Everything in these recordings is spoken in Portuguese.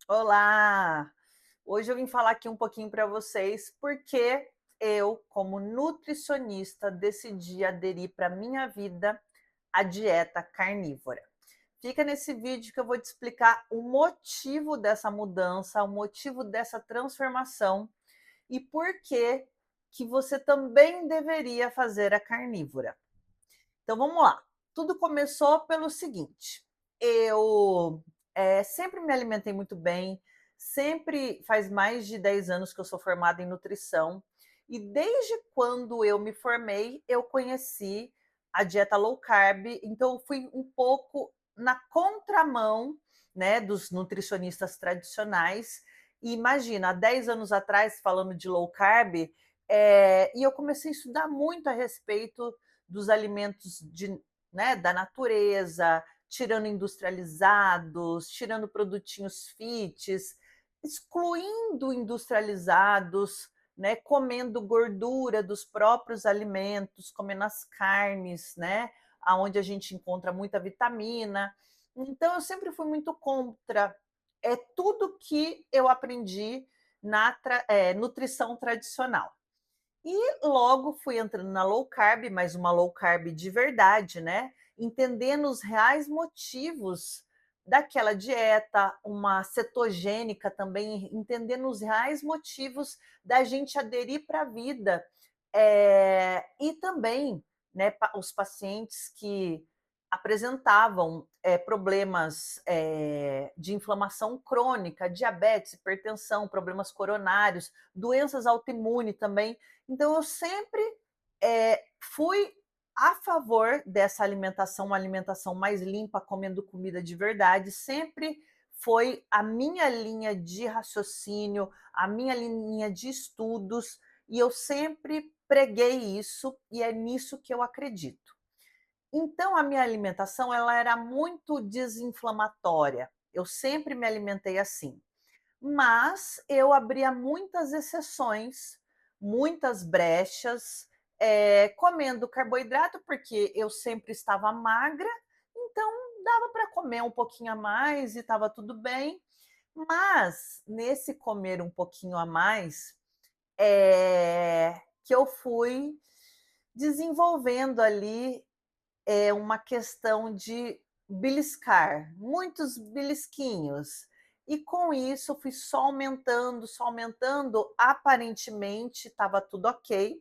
Olá! Hoje eu vim falar aqui um pouquinho para vocês porque eu, como nutricionista, decidi aderir para minha vida a dieta carnívora. Fica nesse vídeo que eu vou te explicar o motivo dessa mudança, o motivo dessa transformação e por que você também deveria fazer a carnívora. Então vamos lá. Tudo começou pelo seguinte: eu sempre me alimentei muito bem, sempre faz mais de 10 anos que eu sou formada em nutrição, e desde quando eu me formei, eu conheci a dieta low carb, então eu fui um pouco na contramão, né, dos nutricionistas tradicionais. E imagina, há 10 anos atrás, falando de low carb, e eu comecei a estudar muito a respeito dos alimentos da natureza, tirando industrializados, tirando produtinhos fits, excluindo industrializados, né, comendo gordura dos próprios alimentos, comendo as carnes, né, aonde a gente encontra muita vitamina. Então eu sempre fui muito contra tudo que eu aprendi na nutrição tradicional. E logo fui entrando na low carb, mas uma low carb de verdade, né? Entendendo os reais motivos daquela dieta, uma cetogênica também, entendendo os reais motivos da gente aderir para a vida. E também, né, os pacientes que apresentavam problemas de inflamação crônica, diabetes, hipertensão, problemas coronários, doenças autoimunes também. Então, eu sempre fui a favor dessa alimentação, uma alimentação mais limpa, comendo comida de verdade, sempre foi a minha linha de raciocínio, a minha linha de estudos, e eu sempre preguei isso, e é nisso que eu acredito. Então, a minha alimentação ela era muito desinflamatória, eu sempre me alimentei assim. Mas eu abria muitas exceções, muitas brechas, comendo carboidrato, porque eu sempre estava magra, então dava para comer um pouquinho a mais e estava tudo bem. Mas nesse comer um pouquinho a mais, que eu fui desenvolvendo ali uma questão de beliscar, muitos belisquinhos. E com isso fui só aumentando, aparentemente estava tudo ok,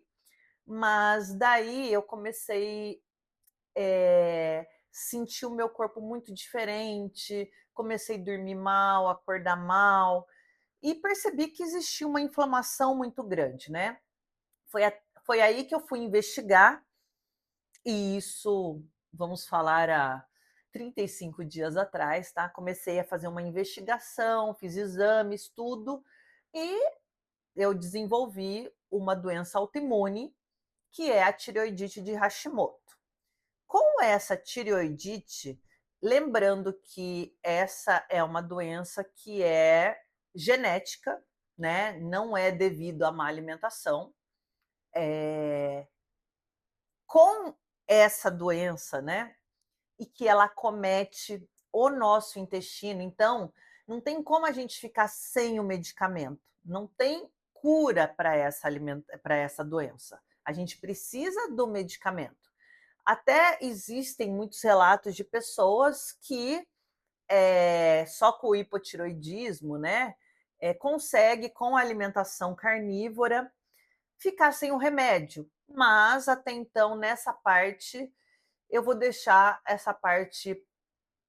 mas daí eu comecei sentir o meu corpo muito diferente, comecei a dormir mal, acordar mal, e percebi que existia uma inflamação muito grande, né? Foi, foi aí que eu fui investigar, e isso, vamos falar, há 35 dias atrás, tá? Comecei a fazer uma investigação, fiz exames, tudo, e eu desenvolvi uma doença autoimune, que é a tireoidite de Hashimoto. Com essa tireoidite, lembrando que essa é uma doença que é genética, né? Não é devido à má alimentação. Com essa doença, né? E que ela acomete o nosso intestino. Então, não tem como a gente ficar sem o medicamento. Não tem cura para para essa doença. A gente precisa do medicamento. Até existem muitos relatos de pessoas que só com o hipotiroidismo, né, consegue com a alimentação carnívora ficar sem o remédio. Mas até então, nessa parte, eu vou deixar essa parte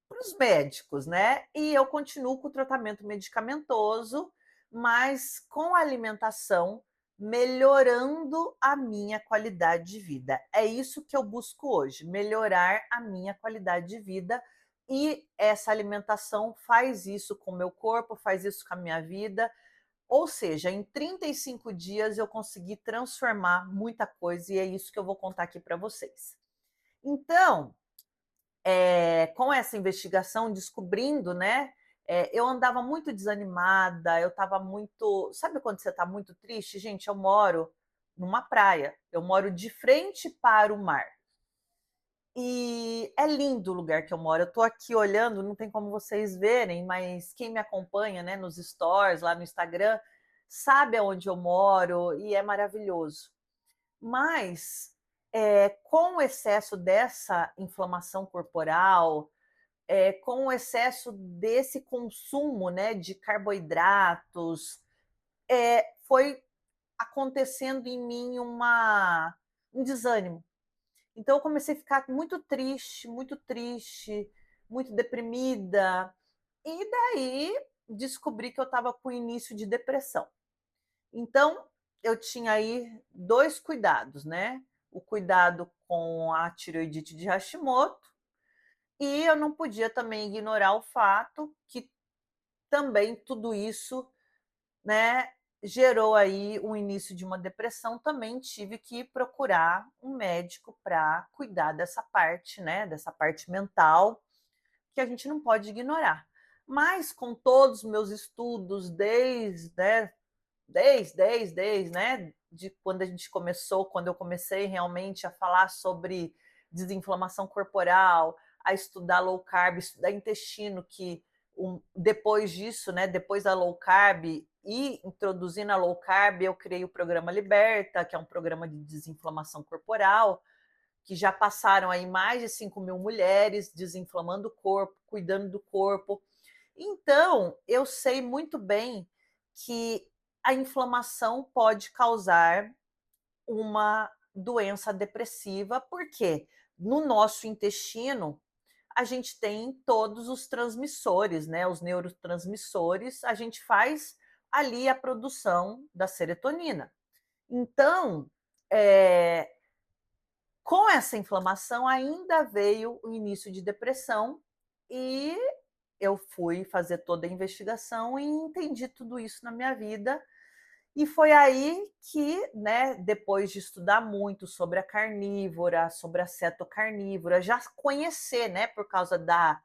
para os médicos, né? E eu continuo com o tratamento medicamentoso, mas com a alimentação melhorando a minha qualidade de vida. É isso que eu busco hoje, melhorar a minha qualidade de vida. E essa alimentação faz isso com o meu corpo, faz isso com a minha vida. Ou seja, em 35 dias eu consegui transformar muita coisa e é isso que eu vou contar aqui para vocês. Então, com essa investigação, descobrindo, né? Eu andava muito desanimada, eu estava muito. Sabe quando você está muito triste? Gente, eu moro numa praia, eu moro de frente para o mar. E é lindo o lugar que eu moro. Eu tô aqui olhando, não tem como vocês verem, mas quem me acompanha, né, nos stories, lá no Instagram, sabe aonde eu moro e é maravilhoso. Mas, com o excesso dessa inflamação corporal, com o excesso desse consumo, né, de carboidratos, foi acontecendo em mim um desânimo. Então eu comecei a ficar muito triste, muito deprimida, e daí descobri que eu estava com início de depressão. Então eu tinha aí 2 cuidados, né, o cuidado com a tireoidite de Hashimoto, e eu não podia também ignorar o fato que também tudo isso, né, gerou aí o início de uma depressão, também tive que procurar um médico para cuidar dessa parte, né, dessa parte mental, que a gente não pode ignorar. Mas com todos os meus estudos né, de quando a gente começou, quando eu comecei realmente a falar sobre desinflamação corporal, a estudar low carb, estudar intestino, que depois disso, né, depois da low carb e introduzindo a low carb, eu criei o programa Liberta, que é um programa de desinflamação corporal, que já passaram aí mais de 5.000 mulheres desinflamando o corpo, cuidando do corpo. Então, eu sei muito bem que a inflamação pode causar uma doença depressiva, porque no nosso intestino a gente tem todos os transmissores, né? Os neurotransmissores, a gente faz ali a produção da serotonina. Então, é, com essa inflamação ainda veio o início de depressão e eu fui fazer toda a investigação e entendi tudo isso na minha vida. E foi aí que, né, depois de estudar muito sobre a carnívora, sobre a cetocarnívora, já conhecer, né, por causa da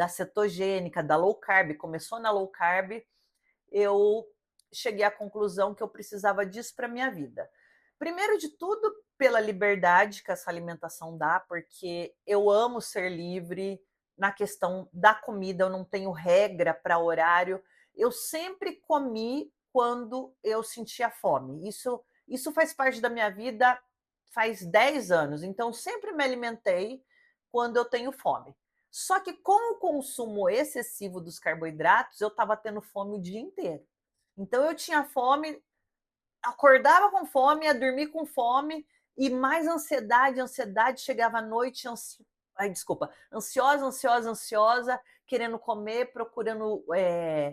cetogênica, da low carb, começou na low carb, eu cheguei à conclusão que eu precisava disso para minha vida. Primeiro de tudo, pela liberdade que essa alimentação dá, porque eu amo ser livre na questão da comida, eu não tenho regra para horário. Eu sempre comi quando eu sentia fome. Isso faz parte da minha vida faz 10 anos, então sempre me alimentei quando eu tenho fome. Só que com o consumo excessivo dos carboidratos, eu estava tendo fome o dia inteiro. Então eu tinha fome, acordava com fome, ia dormir com fome e mais ansiedade, ansiedade, chegava à noite ansiosa, ansiosa, ansiosa, querendo comer, procurando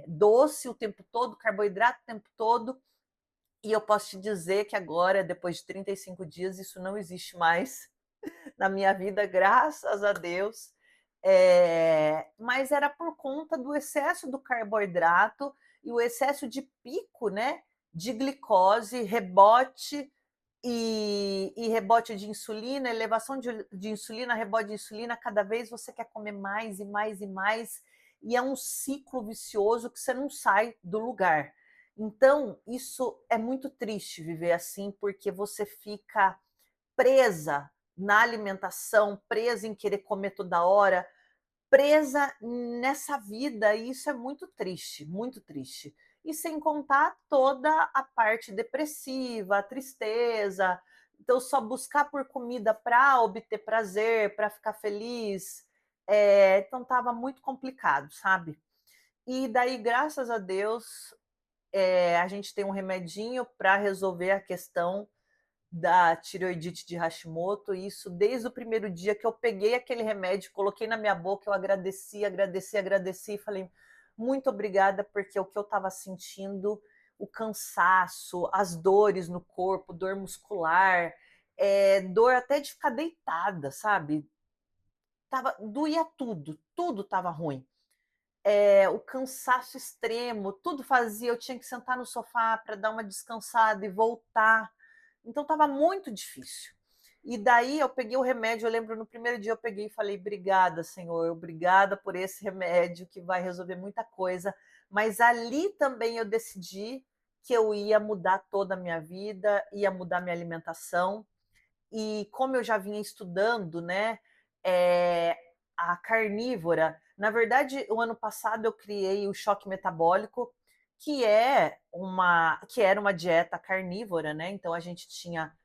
doce o tempo todo, carboidrato o tempo todo. E eu posso te dizer que agora, depois de 35 dias, isso não existe mais na minha vida, graças a Deus. Mas era por conta do excesso do carboidrato e o excesso de pico, né, de glicose, rebote e rebote de insulina, elevação de insulina, rebote de insulina, cada vez você quer comer mais e mais e mais, e é um ciclo vicioso que você não sai do lugar. Então, isso é muito triste viver assim, porque você fica presa na alimentação, presa em querer comer toda hora, presa nessa vida, e isso é muito triste, muito triste. E sem contar toda a parte depressiva, a tristeza, então só buscar por comida para obter prazer, para ficar feliz, então estava muito complicado, sabe? E daí, graças a Deus, a gente tem um remedinho para resolver a questão da tireoidite de Hashimoto, e isso desde o primeiro dia que eu peguei aquele remédio, coloquei na minha boca, eu agradeci, agradeci, agradeci e falei muito obrigada, porque o que eu estava sentindo, o cansaço, as dores no corpo, dor muscular, dor até de ficar deitada, sabe? Doía tudo, tudo estava ruim. O cansaço extremo, tudo fazia, eu tinha que sentar no sofá para dar uma descansada e voltar. Então estava muito difícil. E daí eu peguei o remédio, eu lembro no primeiro dia eu peguei e falei: "Obrigada, Senhor, obrigada por esse remédio que vai resolver muita coisa". Mas ali também eu decidi que eu ia mudar toda a minha vida, ia mudar minha alimentação. E como eu já vinha estudando, né, É, a carnívora, na verdade, o ano passado eu criei o choque metabólico, que era uma dieta carnívora, né? Então a gente tinha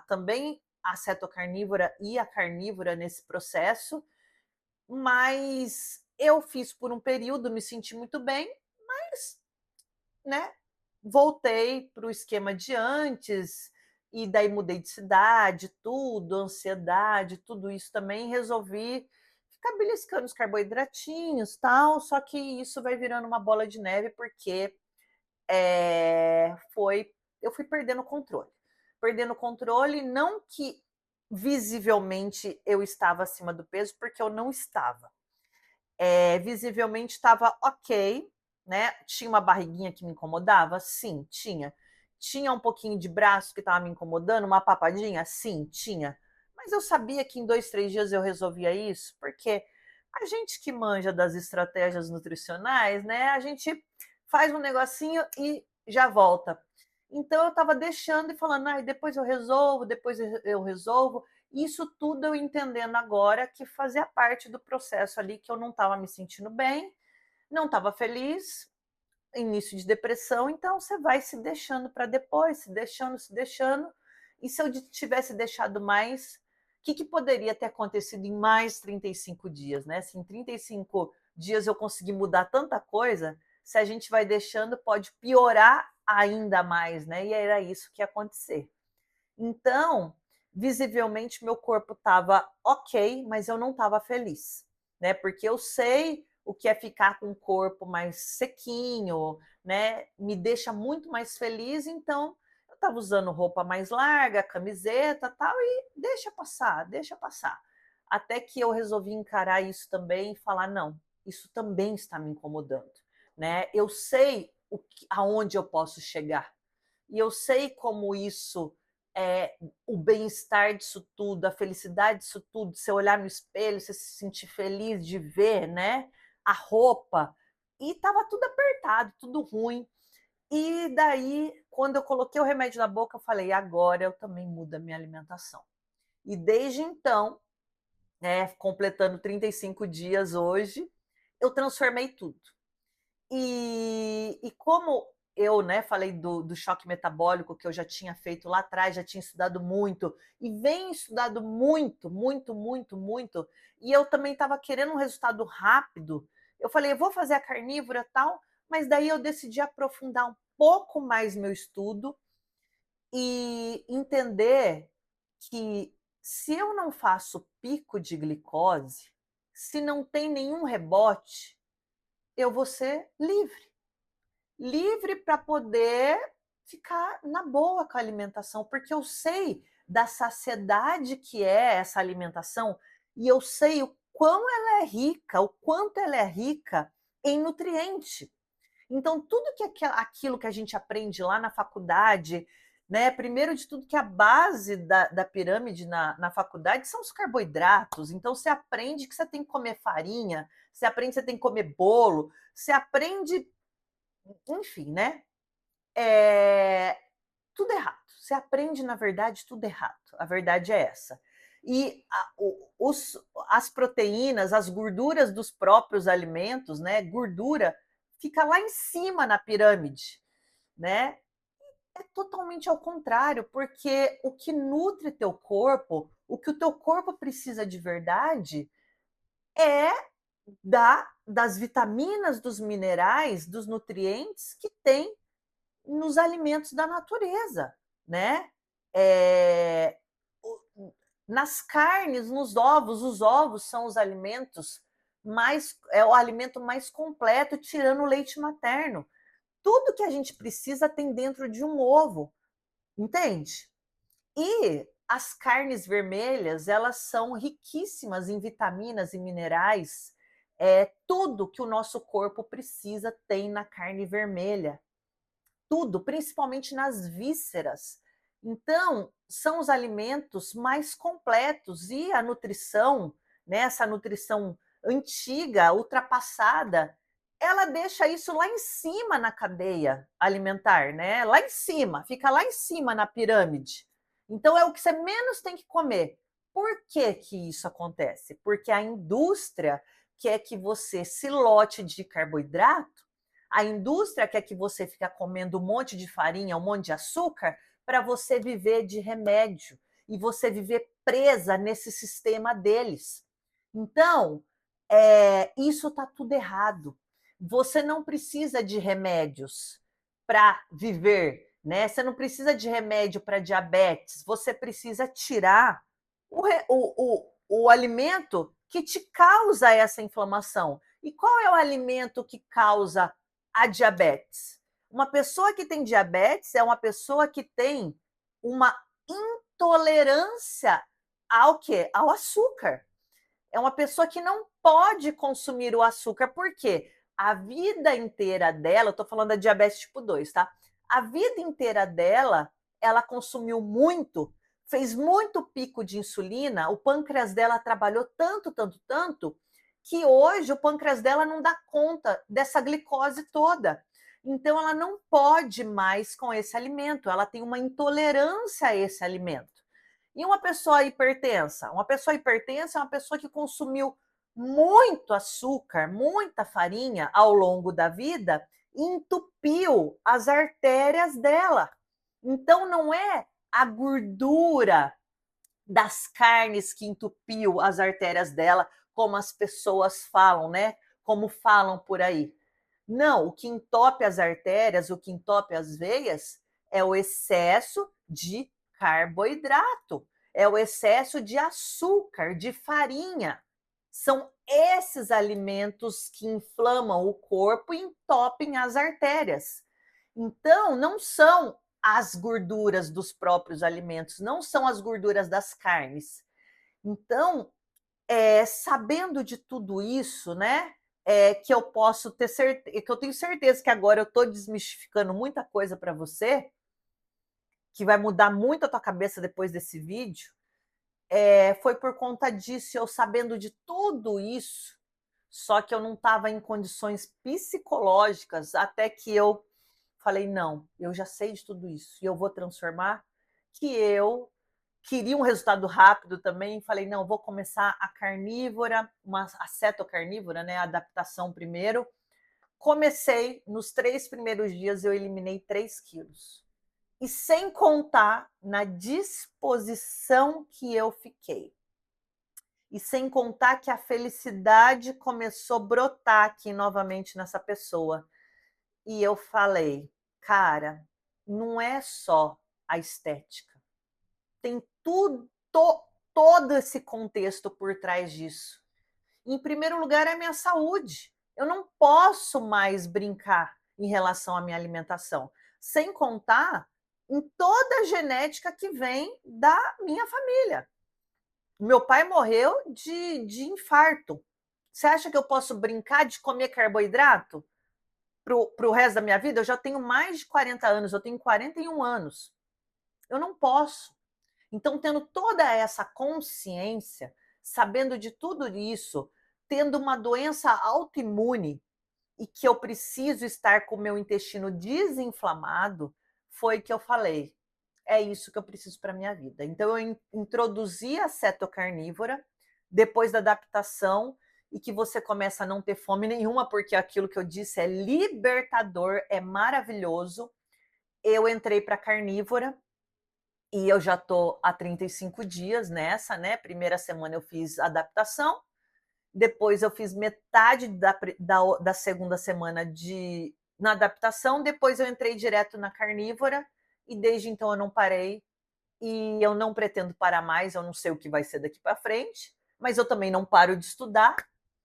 também a cetocarnívora e a carnívora nesse processo, mas eu fiz por um período, me senti muito bem, mas, né, voltei para o esquema de antes, e daí mudei de cidade, tudo, ansiedade, tudo isso também, resolvi ficar beliscando os carboidratinhos, tal, só que isso vai virando uma bola de neve, porque foi eu fui perdendo o controle. Perdendo o controle, não que visivelmente eu estava acima do peso, porque eu não estava. Visivelmente estava ok, né? Tinha uma barriguinha que me incomodava? Sim, tinha. Tinha um pouquinho de braço que estava me incomodando, uma papadinha? Sim, tinha. Mas eu sabia que em 2, 3 dias eu resolvia isso, porque a gente que manja das estratégias nutricionais, né? A gente faz um negocinho e já volta. Então eu estava deixando e falando, depois eu resolvo, depois eu resolvo. Isso tudo eu entendendo agora que fazia parte do processo ali, que eu não estava me sentindo bem, não estava feliz, início de depressão, então você vai se deixando para depois, se deixando, se deixando. E se eu tivesse deixado mais, o que poderia ter acontecido em mais 35 dias, né? Se em 35 dias eu conseguir mudar tanta coisa, se a gente vai deixando, pode piorar ainda mais, né? E era isso que ia acontecer. Então, visivelmente, meu corpo estava ok, mas eu não estava feliz, né? Porque eu sei o que é ficar com o corpo mais sequinho, né? Me deixa muito mais feliz, então eu estava usando roupa mais larga, camiseta, tal, e deixa passar, deixa passar. Até que eu resolvi encarar isso também e falar, não, isso também está me incomodando, né? Eu sei aonde eu posso chegar, e eu sei como isso é o bem-estar disso tudo, a felicidade disso tudo, você olhar no espelho, você se sentir feliz de ver, né? A roupa. E estava tudo apertado, tudo ruim. E daí, quando eu coloquei o remédio na boca, eu falei, agora eu também mudo a minha alimentação. E desde então, né, completando 35 dias hoje, eu transformei tudo. E como eu, né, falei do choque metabólico que eu já tinha feito lá atrás, já tinha estudado muito, e venho estudado muito, muito, muito, muito, e eu também estava querendo um resultado rápido, eu falei, eu vou fazer a carnívora tal, mas daí eu decidi aprofundar um pouco mais meu estudo e entender que se eu não faço pico de glicose, se não tem nenhum rebote, eu vou ser livre para poder ficar na boa com a alimentação, porque eu sei da saciedade que é essa alimentação e eu sei o quão ela é rica, o quanto ela é rica em nutriente. Então, tudo que aquilo que a gente aprende lá na faculdade, né? Primeiro de tudo, que a base da pirâmide na faculdade são os carboidratos. Então, você aprende que você tem que comer farinha, você aprende que você tem que comer bolo, você aprende, enfim, né? É, tudo errado. Você aprende, na verdade, tudo errado. A verdade é essa. E as proteínas, as gorduras dos próprios alimentos, né? Gordura fica lá em cima na pirâmide, né? É totalmente ao contrário, porque o que nutre teu corpo, o que o teu corpo precisa de verdade é das vitaminas, dos minerais, dos nutrientes que tem nos alimentos da natureza, né? É, nas carnes, nos ovos, os ovos são os alimentos é o alimento mais completo, tirando o leite materno. Tudo que a gente precisa tem dentro de um ovo, entende? E as carnes vermelhas, elas são riquíssimas em vitaminas e minerais. Tudo que o nosso corpo precisa tem na carne vermelha. Tudo, principalmente nas vísceras. Então, são os alimentos mais completos e a nutrição, né, essa nutrição antiga, ultrapassada, ela deixa isso lá em cima na cadeia alimentar, né? Lá em cima, fica lá em cima na pirâmide. Então é o que você menos tem que comer. Por que que isso acontece? Porque a indústria quer que você se lote de carboidrato, a indústria quer que você fique comendo um monte de farinha, um monte de açúcar, para você viver de remédio e você viver presa nesse sistema deles. Então, isso está tudo errado. Você não precisa de remédios para viver, né? Você não precisa de remédio para diabetes, você precisa tirar o alimento que te causa essa inflamação. E qual é o alimento que causa a diabetes? Uma pessoa que tem diabetes é uma pessoa que tem uma intolerância ao quê? Ao açúcar. É uma pessoa que não pode consumir o açúcar, por quê? A vida inteira dela, eu tô falando da diabetes tipo 2, tá? A vida inteira dela, ela consumiu muito, fez muito pico de insulina, o pâncreas dela trabalhou tanto, tanto, tanto, que hoje o pâncreas dela não dá conta dessa glicose toda. Então ela não pode mais com esse alimento, ela tem uma intolerância a esse alimento. E uma pessoa hipertensa? Uma pessoa hipertensa é uma pessoa que consumiu muito açúcar, muita farinha ao longo da vida e entupiu as artérias dela. Então não é a gordura das carnes que entupiu as artérias dela, como as pessoas falam, né? Como falam por aí. Não, o que entope as artérias, o que entope as veias é o excesso de carboidrato, é o excesso de açúcar, de farinha. São esses alimentos que inflamam o corpo e entopem as artérias. Então, não são as gorduras dos próprios alimentos, não são as gorduras das carnes. Então, sabendo de tudo isso, né? Que eu posso ter certeza, que eu tenho certeza que agora eu estou desmistificando muita coisa para você, que vai mudar muito a tua cabeça depois desse vídeo. Foi por conta disso, eu sabendo de tudo isso, só que eu não estava em condições psicológicas, até que eu falei, não, eu já sei de tudo isso, e eu vou transformar, que eu queria um resultado rápido também, falei, não, vou começar a carnívora, a cetocarnívora, né, a adaptação primeiro. Comecei, nos 3 primeiros dias eu eliminei 3 quilos. E sem contar na disposição que eu fiquei. E sem contar que a felicidade começou a brotar aqui novamente nessa pessoa. E eu falei, cara, não é só a estética. Tem todo esse contexto por trás disso. Em primeiro lugar, é a minha saúde. Eu não posso mais brincar em relação à minha alimentação, sem contar em toda a genética que vem da minha família. Meu pai morreu de infarto. Você acha que eu posso brincar de comer carboidrato para o resto da minha vida? Eu já tenho mais de 40 anos, eu tenho 41 anos. Eu não posso. Então, tendo toda essa consciência, sabendo de tudo isso, tendo uma doença autoimune e que eu preciso estar com o meu intestino desinflamado, foi que eu falei, é isso que eu preciso para minha vida. Então, eu introduzi a cetocarnívora depois da adaptação e que você começa a não ter fome nenhuma, porque aquilo que eu disse é libertador, é maravilhoso. Eu entrei para carnívora, e eu já estou há 35 dias nessa, né? Primeira semana eu fiz adaptação, depois eu fiz metade da segunda semana na adaptação, depois eu entrei direto na carnívora e desde então eu não parei e eu não pretendo parar mais, eu não sei o que vai ser daqui para frente, mas eu também não paro de estudar,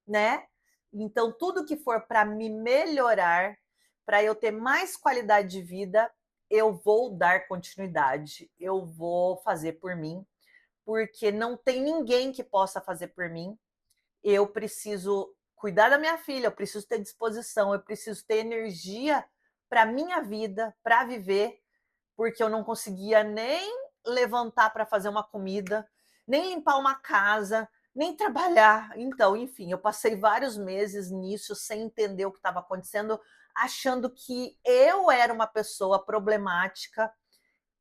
né? Então tudo que for para me melhorar, para eu ter mais qualidade de vida, eu vou dar continuidade, eu vou fazer por mim, porque não tem ninguém que possa fazer por mim. Eu preciso cuidar da minha filha, eu preciso ter disposição, eu preciso ter energia para minha vida, para viver, porque eu não conseguia nem levantar para fazer uma comida, nem limpar uma casa, nem trabalhar. Então, enfim, eu passei vários meses nisso sem entender o que estava acontecendo, achando que eu era uma pessoa problemática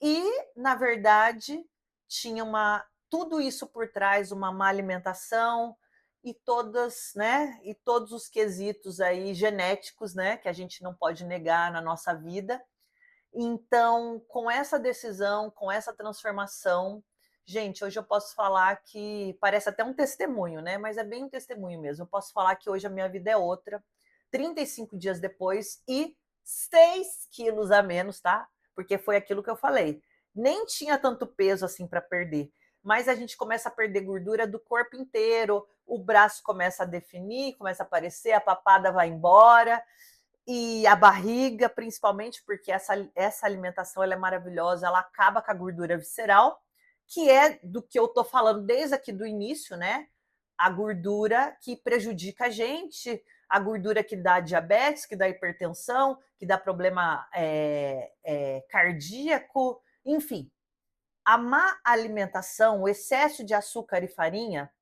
e, na verdade, tinha uma tudo isso por trás, uma má alimentação e todas, né, e todos os quesitos aí genéticos, né, que a gente não pode negar na nossa vida. Então, com essa decisão, com essa transformação, gente, hoje eu posso falar que parece até um testemunho, né? Mas é bem um testemunho mesmo. Eu posso falar que hoje a minha vida é outra, 35 dias depois e 6 quilos a menos, tá? Porque foi aquilo que eu falei. Nem tinha tanto peso assim para perder, mas a gente começa a perder gordura do corpo inteiro, o braço começa a definir, começa a aparecer, a papada vai embora e a barriga, principalmente, porque essa alimentação ela é maravilhosa, ela acaba com a gordura visceral, que é do que eu estou falando desde aqui do início, né? A gordura que prejudica a gente, a gordura que dá diabetes, que dá hipertensão, que dá problema cardíaco, enfim. A má alimentação, o excesso de açúcar e farinha,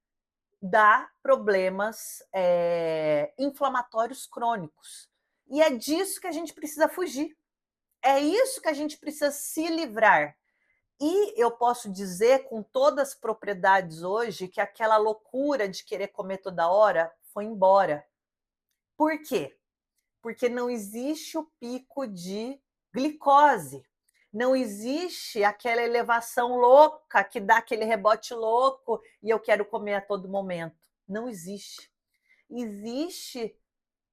dá problemas inflamatórios crônicos. E é disso que a gente precisa fugir. É isso que a gente precisa se livrar. E eu posso dizer com todas as propriedades hoje que aquela loucura de querer comer toda hora foi embora. Por quê? Porque não existe o pico de glicose. Não existe aquela elevação louca que dá aquele rebote louco e eu quero comer a todo momento. Não existe. Existe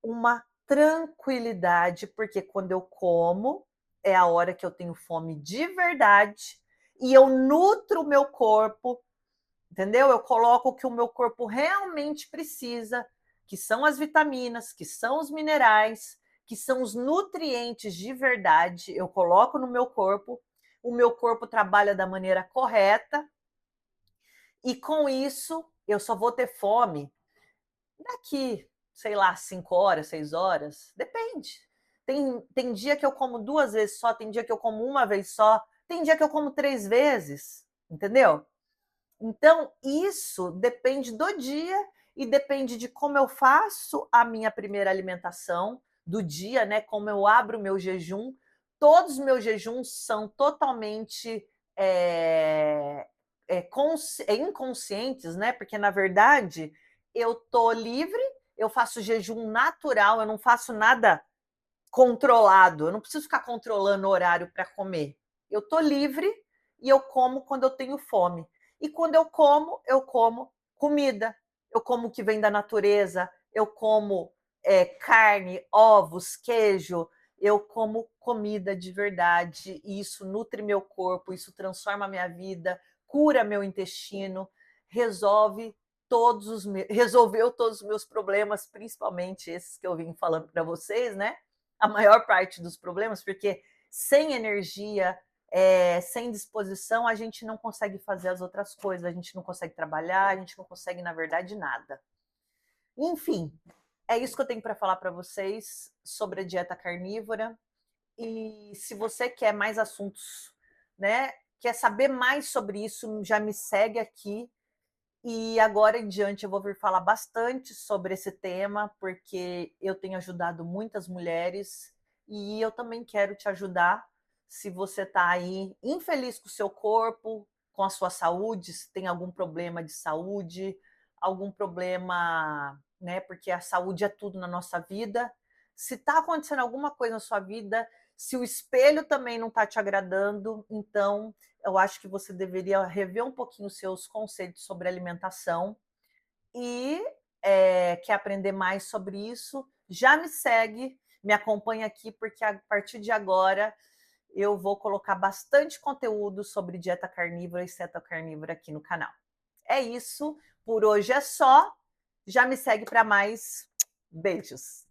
uma tranquilidade, porque quando eu como, é a hora que eu tenho fome de verdade e eu nutro o meu corpo, entendeu? Eu coloco o que o meu corpo realmente precisa, que são as vitaminas, que são os minerais, que são os nutrientes de verdade. Eu coloco no meu corpo, o meu corpo trabalha da maneira correta e com isso eu só vou ter fome daqui, sei lá, 5 horas, 6 horas, depende. Tem dia que eu como 2 vezes só, tem dia que eu como uma vez só, tem dia que eu como 3 vezes, entendeu? Então, isso depende do dia e depende de como eu faço a minha primeira alimentação do dia, né? Como eu abro o meu jejum. Todos os meus jejuns são totalmente inconscientes, né? Porque, na verdade, eu tô livre, eu faço jejum natural, eu não faço nada controlado, eu não preciso ficar controlando o horário para comer. Eu tô livre e eu como quando eu tenho fome. E quando eu como comida, eu como o que vem da natureza, eu como carne, ovos, queijo, eu como comida de verdade, e isso nutre meu corpo, isso transforma a minha vida, cura meu intestino, resolveu todos os meus problemas, principalmente esses que eu vim falando para vocês, né? A maior parte dos problemas, porque sem energia, sem disposição, a gente não consegue fazer as outras coisas, a gente não consegue trabalhar, a gente não consegue, na verdade, nada. Enfim, é isso que eu tenho para falar para vocês sobre a dieta carnívora. E se você quer mais assuntos, né, quer saber mais sobre isso, já me segue aqui. E agora em diante eu vou vir falar bastante sobre esse tema, porque eu tenho ajudado muitas mulheres e eu também quero te ajudar. Se você está aí infeliz com o seu corpo, com a sua saúde, se tem algum problema de saúde, algum problema, né? Porque a saúde é tudo na nossa vida. Se está acontecendo alguma coisa na sua vida, se o espelho também não está te agradando, então eu acho que você deveria rever um pouquinho os seus conceitos sobre alimentação e quer aprender mais sobre isso, já me segue, me acompanha aqui, porque a partir de agora eu vou colocar bastante conteúdo sobre dieta carnívora e cetocarnívora aqui no canal. É isso, por hoje é só. Já me segue para mais. Beijos!